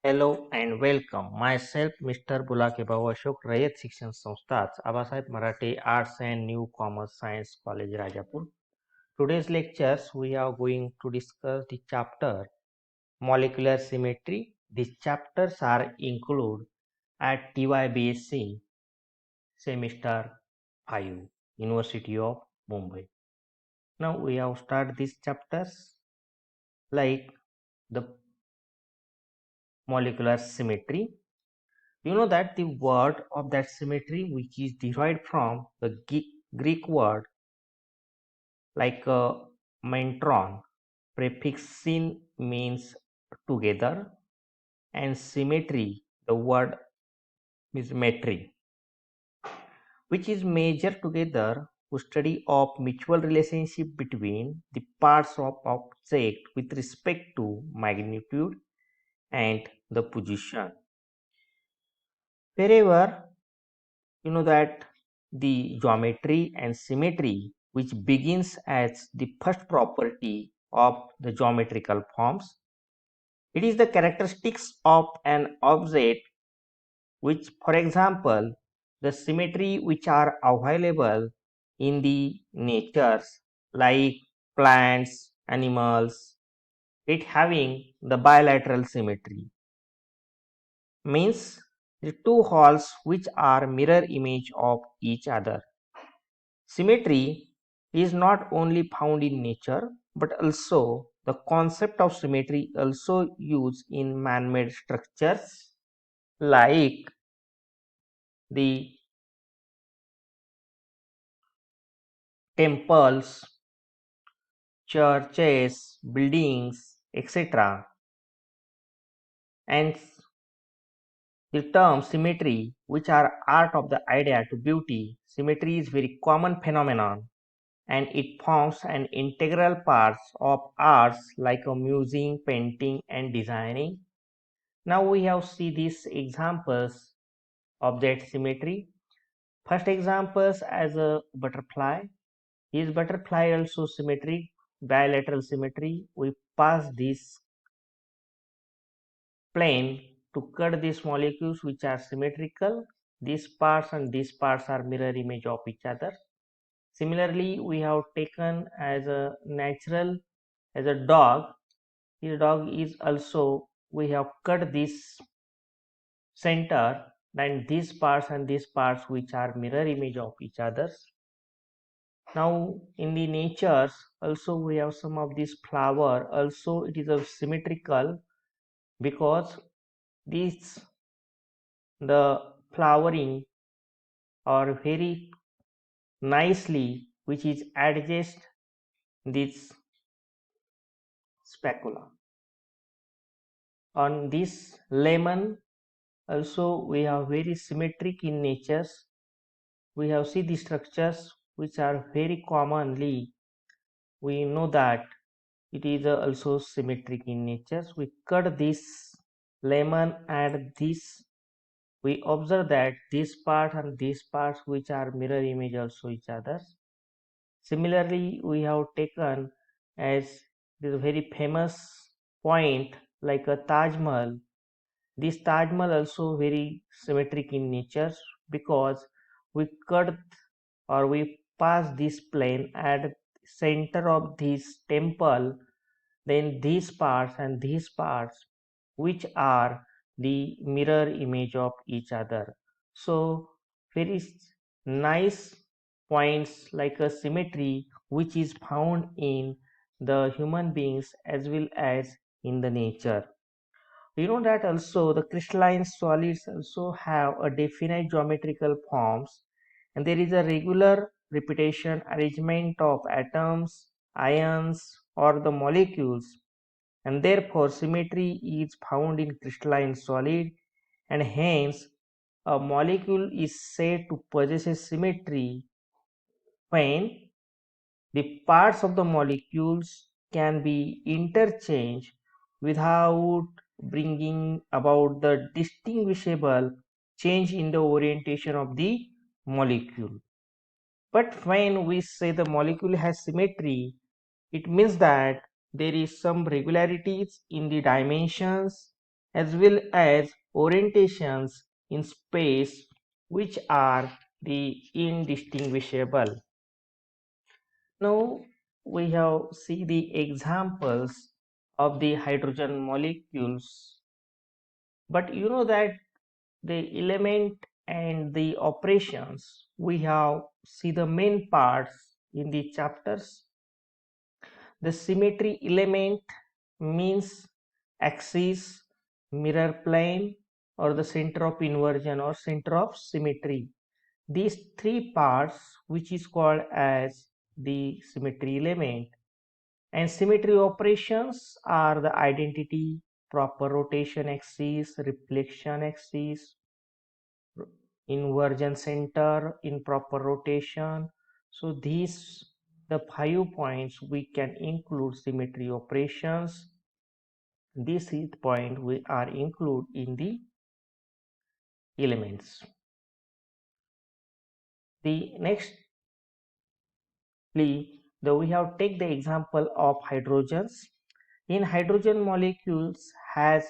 Hello and welcome. Myself, Mr. Bulakebhau Ashok, Rayat शिक्षण संस्थाच आबासाहेब मराठे Arts and New Commerce Science College, Rajapur. Today's lectures we are going to discuss the chapter Molecular Symmetry. These chapters are included at TYBSc Semester 5, University of Mumbai. Now we have started these chapters like the molecular symmetry. You know that the word of that symmetry, which is derived from the Greek word like mentron, prefix syn means together, and symmetry, the word is metry, which is measured together to study of mutual relationship between the parts of object with respect to magnitude and the position. Wherever you know that the geometry and symmetry, which begins as the first property of the geometrical forms, it is the characteristics of an object which, for example, the symmetry which are available in the natures like plants, animals, it having the bilateral symmetry means the two halves which are mirror image of each other. Symmetry is not only found in nature, but also the concept of symmetry also used in man-made structures like the temples, churches, buildings, etc. And the term symmetry, which are art of the idea to beauty, symmetry is very common phenomenon and it forms an integral part of arts like music, painting and designing. Now we have see these examples of that symmetry. First examples as a butterfly. Is butterfly also symmetric? Bilateral symmetry. We pass this plane to cut these molecules which are symmetrical. These parts and these parts are mirror image of each other. Similarly, we have taken as a natural as a dog. This dog is also we have cut this center and these parts and these parts which are mirror image of each others. Now in the natures also we have some of this flower also it is a symmetrical because these the flowering are very nicely which is adjust this specula. On this lemon also we have very symmetric in natures. We have see the structures which are very commonly we know that it is also symmetric in nature. We cut this lemon and this we observe that this part and these parts which are mirror image also each other. Similarly, we have taken as this very famous point like a Taj Mahal. This Taj Mahal also very symmetric in nature because we cut or we pass this plane at center of this temple, then these parts and these parts which are the mirror image of each other. So very nice points like a symmetry which is found in the human beings as well as in the nature. You know that also the crystalline solids also have a definite geometrical forms and there is a regular repetition arrangement of atoms, ions or the molecules and therefore symmetry is found in crystalline solid and hence a molecule is said to possess a symmetry when the parts of the molecules can be interchanged without bringing about the distinguishable change in the orientation of the molecule. But when we say the molecule has symmetry, it means that there is some regularities in the dimensions as well as orientations in space which are the indistinguishable. Now we have see the examples of the hydrogen molecules, but you know that the element and the operations we have see the main parts in the chapters. The symmetry element means axis, mirror plane, or the center of inversion or center of symmetry. These three parts which is called as the symmetry element. And symmetry operations are the identity, proper rotation axis, reflection axis, inversion center in proper rotation. So these the 5 points we can include symmetry operations. This is the point we are include in the elements. The next we have take the example of hydrogens. In hydrogen molecules has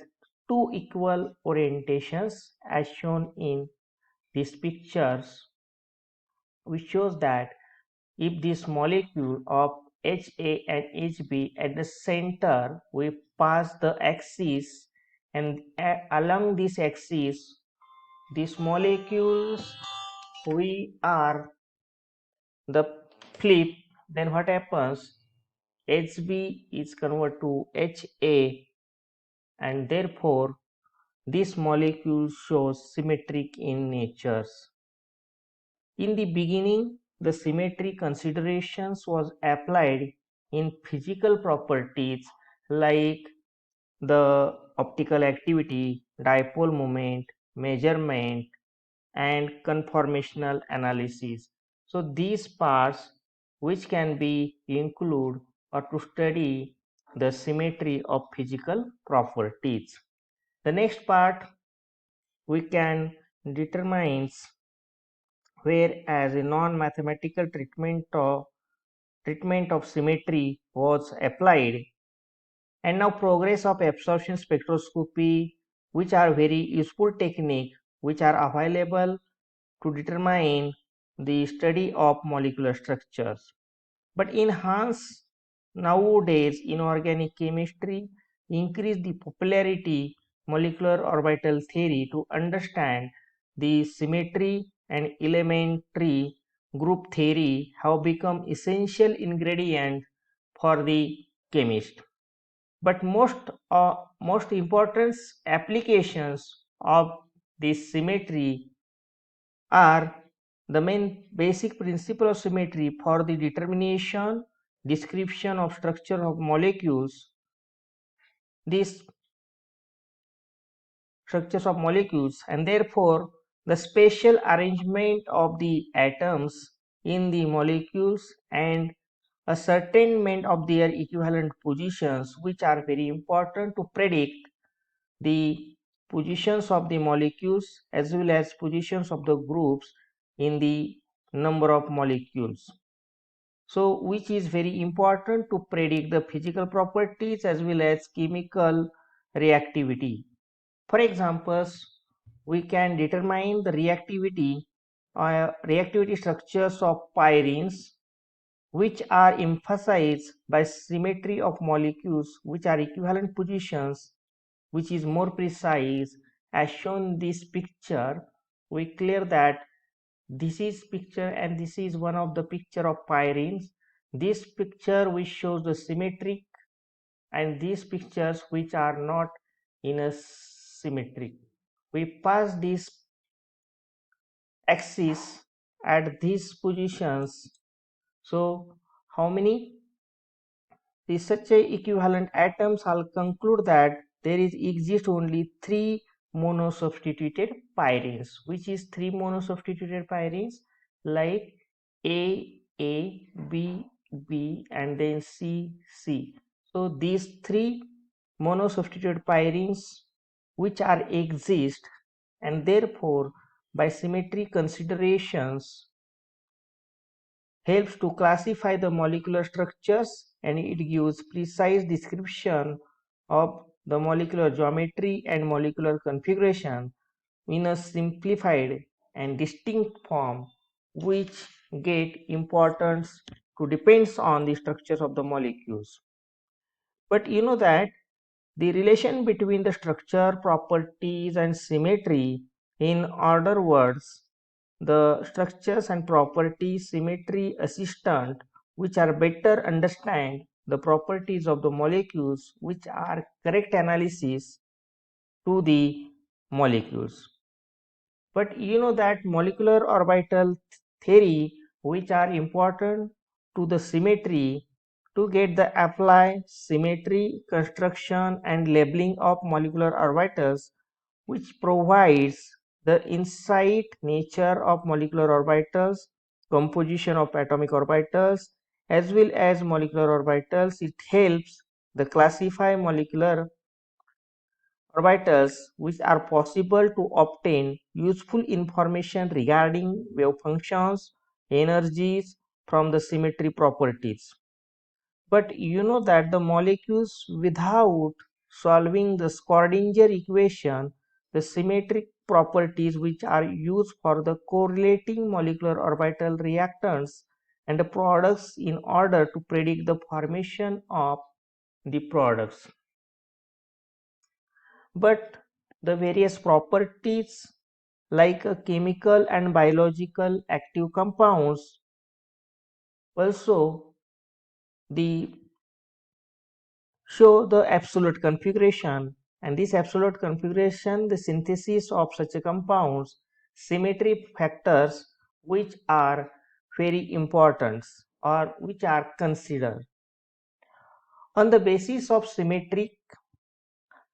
two equal orientations as shown in these pictures, which shows that if this molecule of HA and HB at the center we pass the axis, and along this axis these molecules we are the flip, then what happens, HB is converted to HA, and therefore this molecule shows symmetric in natures. In the beginning, the symmetry considerations was applied in physical properties like the optical activity, dipole moment, measurement, and conformational analysis. So these parts which can be included or to study the symmetry of physical properties. The next part we can determine whereas a non-mathematical treatment of symmetry was applied, and now progress of absorption spectroscopy, which are very useful technique which are available to determine the study of molecular structures. But enhance nowadays inorganic chemistry increase the popularity molecular orbital theory to understand the symmetry, and elementary group theory have become essential ingredient for the chemist. But most important applications of this symmetry are the main basic principle of symmetry for the determination, description of structure of molecules. These structures of molecules, and therefore the spatial arrangement of the atoms in the molecules and ascertainment of their equivalent positions, which are very important to predict the positions of the molecules as well as positions of the groups in the number of molecules. So which is very important to predict the physical properties as well as chemical reactivity. For examples, we can determine the reactivity structures of pyrenes, which are emphasized by symmetry of molecules which are equivalent positions, which is more precise. As shown in this picture, we clear that this is picture and this is one of the picture of pyrenes. This picture which shows the symmetric, and these pictures which are not in a symmetric. We pass this axis at these positions. So how many is such a equivalent atoms? I'll conclude that there is exist only 3 monosubstituted pyrenes. Which is 3 monosubstituted pyrenes? Like A, B, B, and then C, C. So these 3 monosubstituted pyrenes which are exist, and therefore by symmetry considerations helps to classify the molecular structures, and it gives precise description of the molecular geometry and molecular configuration in a simplified and distinct form, which get importance to depends on the structures of the molecules. But you know that the relation between the structure, properties and symmetry, in other words, the structures and properties symmetry assistant which are better understand the properties of the molecules, which are correct analysis to the molecules. But you know that molecular orbital theory which are important to the symmetry to get the apply symmetry construction and labeling of molecular orbitals, which provides the insight nature of molecular orbitals, composition of atomic orbitals as well as molecular orbitals. It helps the classify molecular orbitals which are possible to obtain useful information regarding wave functions, energies from the symmetry properties. But you know that the molecules without solving the Schrodinger equation, the symmetric properties which are used for the correlating molecular orbital reactants and the products in order to predict the formation of the products. But the various properties like chemical and biological active compounds, also the show the absolute configuration, and this absolute configuration the synthesis of such a compounds symmetry factors which are very important or which are considered. On the basis of symmetry,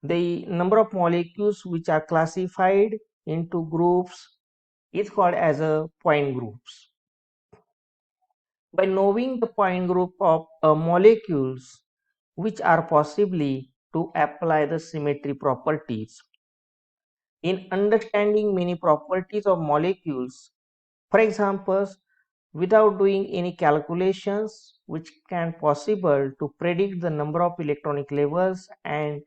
the number of molecules which are classified into groups is called as a point groups. By knowing the point group of molecules which are possibly to apply the symmetry properties in understanding many properties of molecules, for example, without doing any calculations which can possible to predict the number of electronic levels and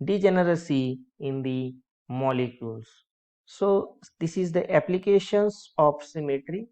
degeneracy in the molecules. So this is the applications of symmetry.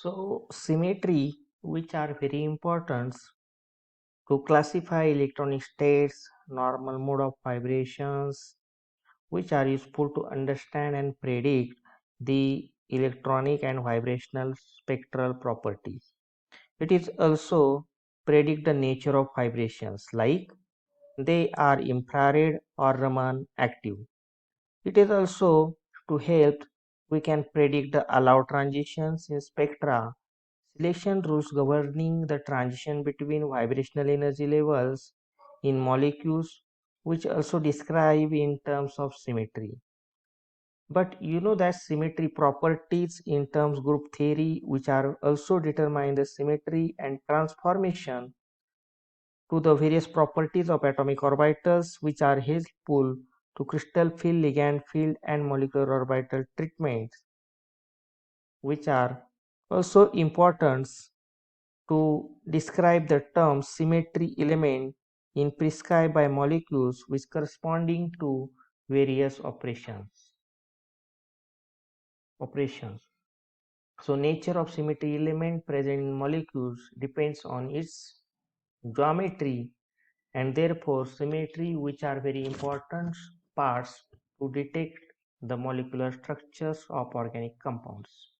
So symmetry which are very important to classify electronic states, normal mode of vibrations, which are useful to understand and predict the electronic and vibrational spectral properties. It is also predict the nature of vibrations like they are infrared or Raman active. It is also to help we can predict the allowed transitions in spectra, selection rules governing the transition between vibrational energy levels in molecules, which also describe in terms of symmetry. But you know that symmetry properties in terms group theory, which are also determine the symmetry and transformation to the various properties of atomic orbitals, which are helpful to crystal field, ligand field and molecular orbital treatments, which are also important to describe the term symmetry element in prescribed by molecules which corresponding to various operations. So nature of symmetry element present in molecules depends on its geometry, and therefore symmetry which are very important parts to detect the molecular structures of organic compounds.